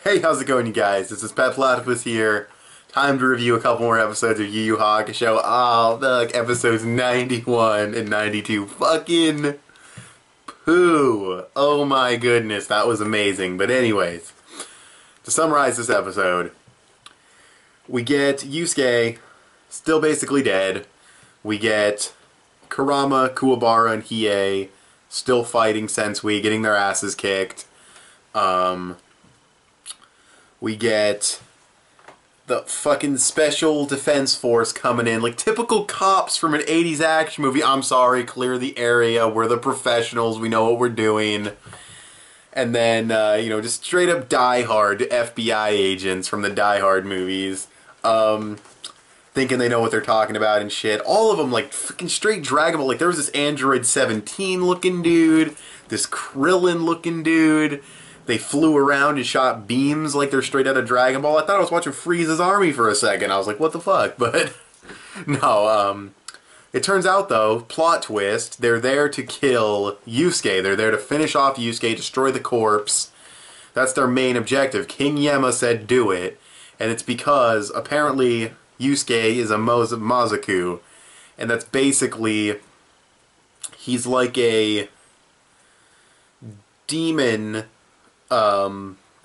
Hey, how's it going, you guys? This is Pet Platypus here. Time to review a couple more episodes of Yu Yu Hakusho. Oh, look, episodes 91 and 92. Fucking poo. Oh my goodness, that was amazing. But anyways, to summarize this episode, we get Yusuke still basically dead. We get Kurama, Kuwabara, and Hiei still fighting Sensui, getting their asses kicked. We get the fucking Special Defense Force coming in, like typical cops from an 80s action movie. I'm sorry, clear the area, we're the professionals, we know what we're doing. And then, just straight up die-hard FBI agents from the Die Hard movies. Thinking they know what they're talking about and shit. All of them, like, freaking straight draggable. Like, there was this Android 17 looking dude, this Krillin looking dude. They flew around and shot beams like they're straight out of Dragon Ball. I thought I was watching Frieza's army for a second. I was like, what the fuck? But, no, it turns out, though, plot twist, they're there to kill Yusuke. They're there to finish off Yusuke, destroy the corpse. That's their main objective. King Yema said do it. And it's because, apparently, Yusuke is a Mazaku. And that's basically, he's like a demon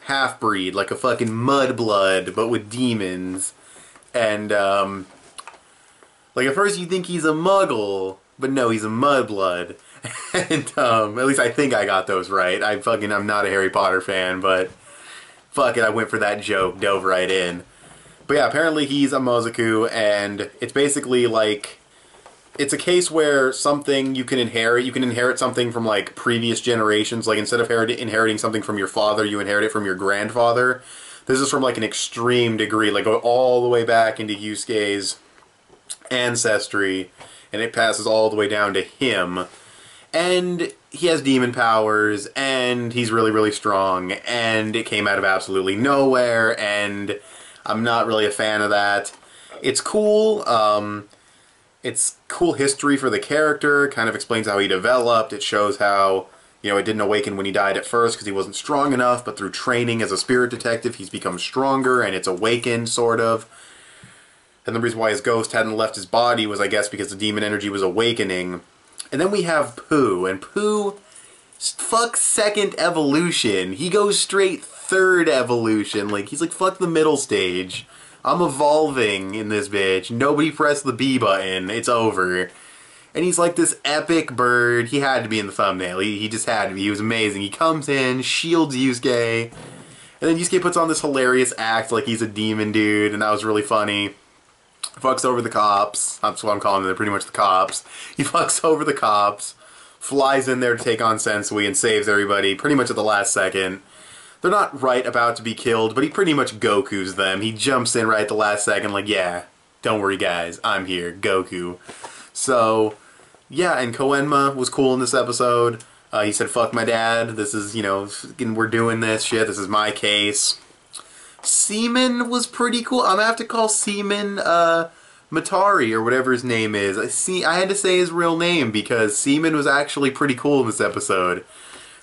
half-breed, like a fucking mudblood, but with demons. And, like, at first you think he's a muggle, but no, he's a mudblood. And, at least I think I got those right. I'm not a Harry Potter fan, but fuck it, I went for that joke, dove right in. But yeah, apparently he's a Mozaku, and it's basically like, it's a case where something you can inherit something from like previous generations, like instead of inheriting something from your father, you inherit it from your grandfather. This is from like an extreme degree, like go all the way back into Yusuke's ancestry, and it passes all the way down to him. And he has demon powers, and he's really, really strong, and it came out of absolutely nowhere, and I'm not really a fan of that. It's cool, it's cool history for the character, kind of explains how he developed, it shows how, it didn't awaken when he died at first because he wasn't strong enough, but through training as a spirit detective, he's become stronger, and it's awakened, sort of. And the reason why his ghost hadn't left his body was, I guess, because the demon energy was awakening. And then we have Pooh, and Pooh, fuck second evolution. He goes straight third evolution. Like, he's like, fuck the middle stage. I'm evolving in this bitch. Nobody press the B button. It's over. And he's like this epic bird. He had to be in the thumbnail. He just had to be. He was amazing. He comes in, shields Yusuke, and then Yusuke puts on this hilarious act like he's a demon dude, and that was really funny. Fucks over the cops. That's what I'm calling them. They're pretty much the cops. He fucks over the cops, flies in there to take on Sensui, and saves everybody pretty much at the last second. They're not right about to be killed, but he pretty much Goku's them. He jumps in right at the last second like, yeah, don't worry guys, I'm here, Goku. So, yeah, and Koenma was cool in this episode. He said, fuck my dad, this is, we're doing this shit, this is my case. Seaman was pretty cool. I'm gonna have to call Seaman, Matari, or whatever his name is. I had to say his real name, because Seaman was actually pretty cool in this episode.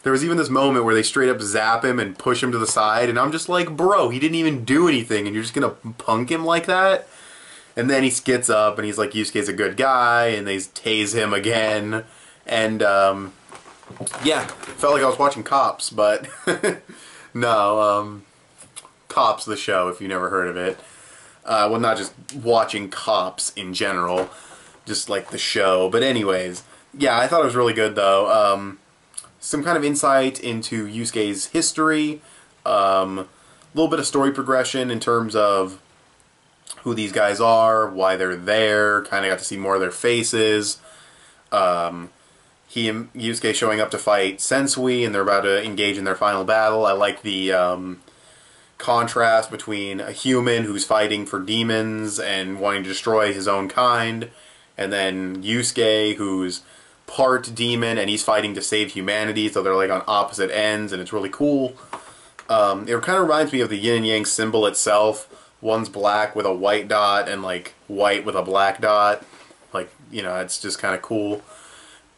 There was even this moment where they straight up zap him and push him to the side, and I'm just like, bro, he didn't even do anything, and you're just gonna punk him like that? And then he gets up, and he's like, Yusuke's a good guy, and they tase him again, and, yeah, felt like I was watching Cops, but, no, Cops the show, if you never heard of it. Well, not just watching Cops in general, just like the show, but anyways, yeah, I thought it was really good, though. Some kind of insight into Yusuke's history, a little bit of story progression in terms of who these guys are, why they're there, kind of got to see more of their faces. He and Yusuke showing up to fight Sensui, and they're about to engage in their final battle. I like the contrast between a human who's fighting for demons and wanting to destroy his own kind, and then Yusuke who's part demon and he's fighting to save humanity, so they're like on opposite ends, and it's really cool. It kind of reminds me of the yin and yang symbol itself. One's black with a white dot and like white with a black dot. Like, it's just kind of cool.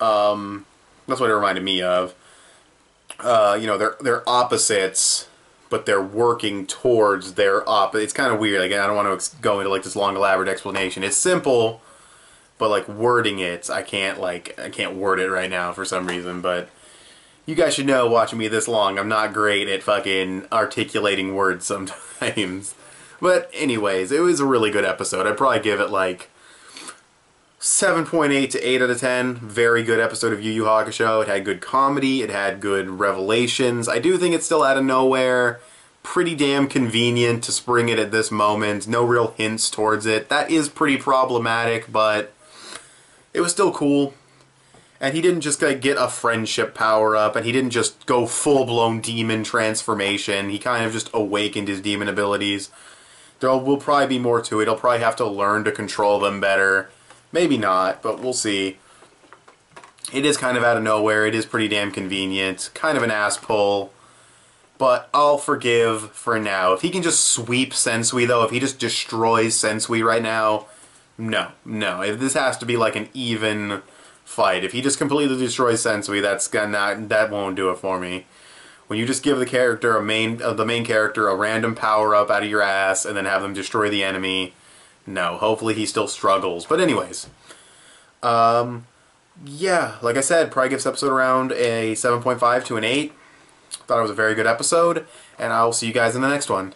That's what it reminded me of. They're opposites, but they're working towards their up. It's kind of weird. Again, I don't want to go into like this long elaborate explanation. It's simple, but like wording it, I can't word it right now for some reason. But you guys should know, watching me this long, I'm not great at fucking articulating words sometimes. But anyways, it was a really good episode. I'd probably give it like 7.8 to 8 out of 10. Very good episode of Yu Yu Hakusho. It had good comedy. It had good revelations. I do think it's still out of nowhere. Pretty damn convenient to spring it at this moment. No real hints towards it. That is pretty problematic, but it was still cool. And he didn't just get a friendship power-up, and he didn't just go full-blown demon transformation. He kind of just awakened his demon abilities. There will probably be more to it. He'll probably have to learn to control them better. Maybe not, but we'll see. It is kind of out of nowhere. It is pretty damn convenient. Kind of an ass pull. But I'll forgive for now. If he can just sweep Sensui, though, if he just destroys Sensui right now, no. If this has to be like an even fight. If he just completely destroys Sensui, that won't do it for me. When you just give the character the main character a random power-up out of your ass and then have them destroy the enemy, no. Hopefully he still struggles. But anyways, yeah, like I said, probably gives this episode around a 7.5 to an 8. Thought it was a very good episode, and I'll see you guys in the next one.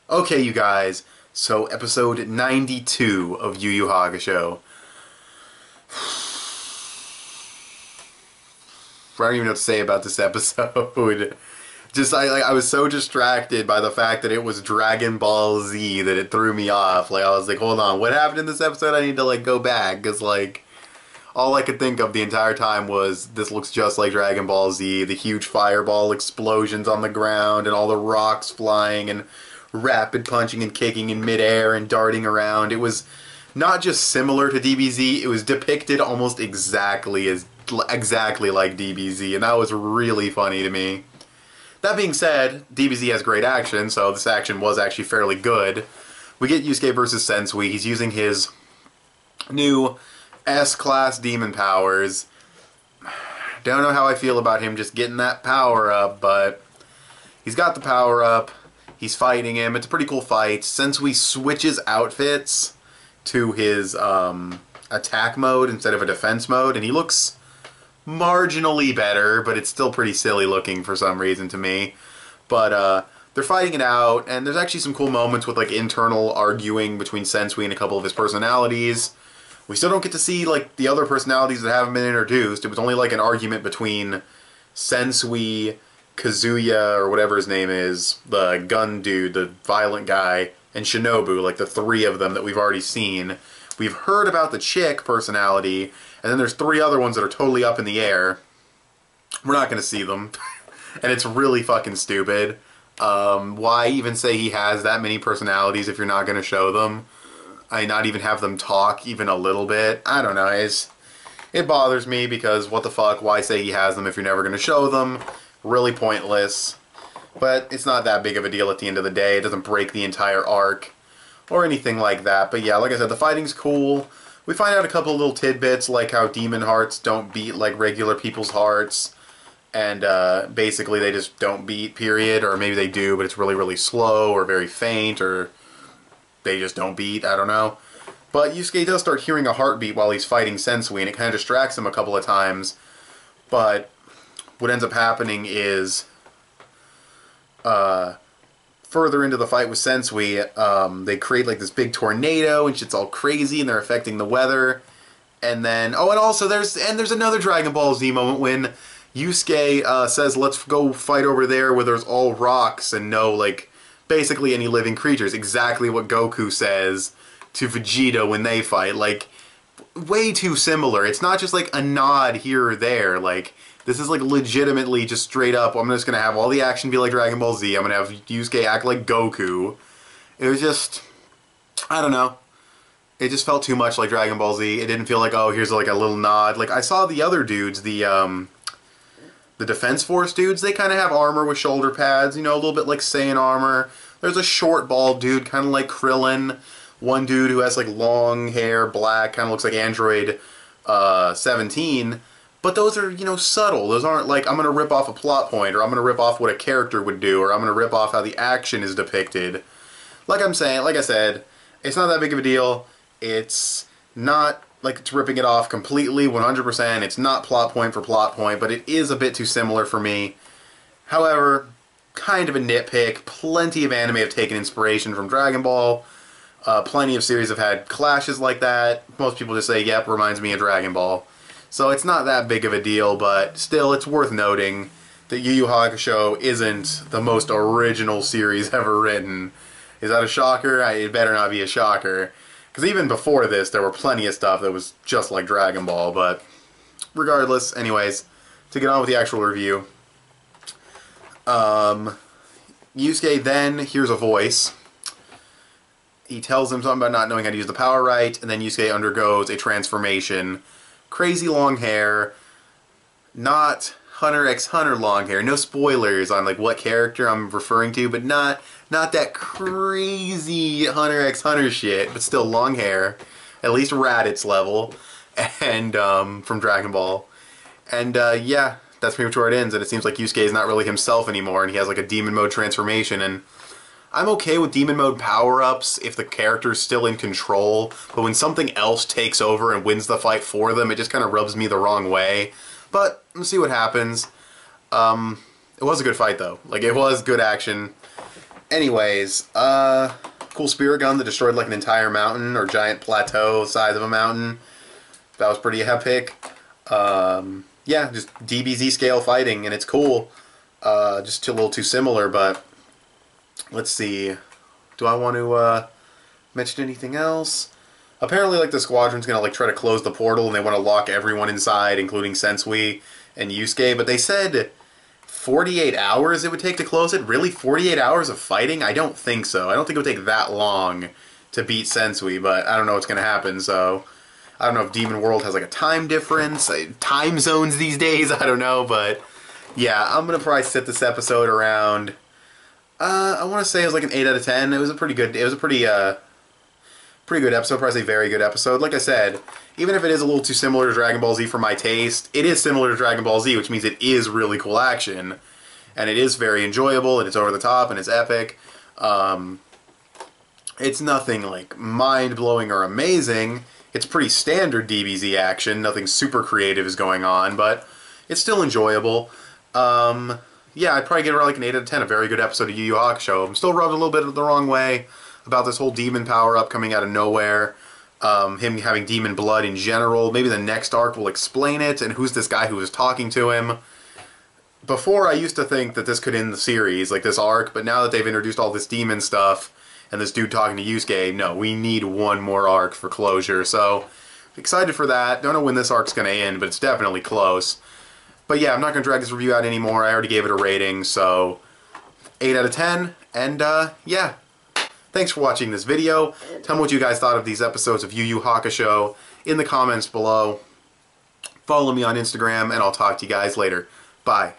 Okay, you guys, so episode 92 of Yu Yu Hakusho. I don't even know what to say about this episode. Just, I was so distracted by the fact that it was Dragon Ball Z that it threw me off. Like, I was like, hold on, what happened in this episode? I need to, like, go back. Because, like, all I could think of the entire time was, this looks just like Dragon Ball Z. The huge fireball explosions on the ground, and all the rocks flying, and rapid punching and kicking in midair, and darting around. It was not just similar to DBZ, it was depicted almost exactly like DBZ, and that was really funny to me. That being said, DBZ has great action, so this action was actually fairly good. We get Yusuke versus Sensui. He's using his new S-class demon powers. Don't know how I feel about him just getting that power up, but he's got the power up. He's fighting him. It's a pretty cool fight. Sensui switches outfits to his attack mode instead of a defense mode, and he looks marginally better, but it's still pretty silly looking for some reason to me. But they're fighting it out, and there's actually some cool moments with like internal arguing between Sensui and a couple of his personalities. We still don't get to see like the other personalities that haven't been introduced. It was only like an argument between Sensui, Kazuya, or whatever his name is, the gun dude, the violent guy, and Shinobu, like the three of them that we've already seen. We've heard about the chick personality, and then there's three other ones that are totally up in the air. We're not going to see them. And it's really fucking stupid. Why even say he has that many personalities if you're not going to show them? Not even have them talk even a little bit. I don't know. It bothers me because what the fuck? Why say he has them if you're never going to show them? Really pointless. But it's not that big of a deal at the end of the day. It doesn't break the entire arc or anything like that. But yeah, like I said, the fighting's cool. We find out a couple of little tidbits, like how demon hearts don't beat like regular people's hearts. And basically they just don't beat, period. Or maybe they do, but it's really, really slow or very faint, or they just don't beat. I don't know. But Yusuke does start hearing a heartbeat while he's fighting Sensui, and it kind of distracts him a couple of times. But what ends up happening is, further into the fight with Sensui, they create like this big tornado, and shit's all crazy, and they're affecting the weather. And then, oh, and also there's another Dragon Ball Z moment when Yusuke says, let's go fight over there where there's all rocks and no, like, basically any living creatures. Exactly what Goku says to Vegeta when they fight. Like, way too similar. It's not just like a nod here or there. Like, this is like legitimately just straight up, I'm just gonna have all the action be like Dragon Ball Z. I'm gonna have Yusuke act like Goku. It was just, I don't know. It just felt too much like Dragon Ball Z. It didn't feel like, oh, here's like a little nod. Like, I saw the other dudes, the Defense Force dudes, they kind of have armor with shoulder pads, you know, a little bit like Saiyan armor. There's a short, bald dude, kind of like Krillin. One dude who has like long hair, black, kind of looks like Android 17. But those are, you know, subtle. Those aren't like, I'm going to rip off a plot point, or I'm going to rip off what a character would do, or I'm going to rip off how the action is depicted. Like I said, it's not that big of a deal. It's not like it's ripping it off completely, 100%. It's not plot point for plot point, but it is a bit too similar for me. However, kind of a nitpick. Plenty of anime have taken inspiration from Dragon Ball. Plenty of series have had clashes like that. Most people just say, yep, reminds me of Dragon Ball. So it's not that big of a deal, but still, it's worth noting that Yu Yu Hakusho isn't the most original series ever written. Is that a shocker? It better not be a shocker. Because even before this, there were plenty of stuff that was just like Dragon Ball, but regardless, anyways, to get on with the actual review. Yusuke then hears a voice. He tells him something about not knowing how to use the power right, and then Yusuke undergoes a transformation. Crazy long hair, not Hunter x Hunter long hair. No spoilers on like what character I'm referring to, but not that crazy Hunter x Hunter shit, but still long hair, at least Raditz level, and from Dragon Ball. And yeah, that's pretty much where it ends, and it seems like Yusuke is not really himself anymore, and he has like a demon mode transformation, and I'm okay with demon mode power-ups if the character's still in control, but when something else takes over and wins the fight for them, it just kind of rubs me the wrong way. But, we'll see what happens. It was a good fight, though. Like, it was good action. Anyways, cool spirit gun that destroyed, like, an entire mountain, or giant plateau size of a mountain. That was pretty epic. Yeah, just DBZ scale fighting, and it's cool. Just a little too similar, but let's see. Do I want to mention anything else? Apparently, like, the squadron's gonna like try to close the portal, and they want to lock everyone inside, including Sensui and Yusuke. But they said 48 hours it would take to close it. Really, 48 hours of fighting? I don't think so. I don't think it would take that long to beat Sensui. But I don't know what's gonna happen. So I don't know if Demon World has like a time difference, time zones these days. I don't know, but yeah, I'm gonna probably sit this episode around. I want to say it was like an 8 out of 10. It was a pretty good. It was a pretty good episode. Probably a very good episode. Like I said, even if it is a little too similar to Dragon Ball Z for my taste, it is similar to Dragon Ball Z, which means it is really cool action, and it is very enjoyable, and it's over the top, and it's epic. It's nothing like mind blowing or amazing. It's pretty standard DBZ action. Nothing super creative is going on, but it's still enjoyable. Yeah, I'd probably give it like an 8 out of 10. A very good episode of Yu Yu Hakusho. I'm still rubbed a little bit the wrong way about this whole demon power-up coming out of nowhere. Him having demon blood in general. Maybe the next arc will explain it, and who's this guy who was talking to him. Before, I used to think that this could end the series, like this arc, but now that they've introduced all this demon stuff, and this dude talking to Yusuke, no, we need one more arc for closure, so excited for that. Don't know when this arc's going to end, but it's definitely close. But yeah, I'm not going to drag this review out anymore. I already gave it a rating, so 8 out of 10. And yeah, thanks for watching this video. Tell me what you guys thought of these episodes of Yu Yu Hakusho in the comments below. Follow me on Instagram, and I'll talk to you guys later. Bye.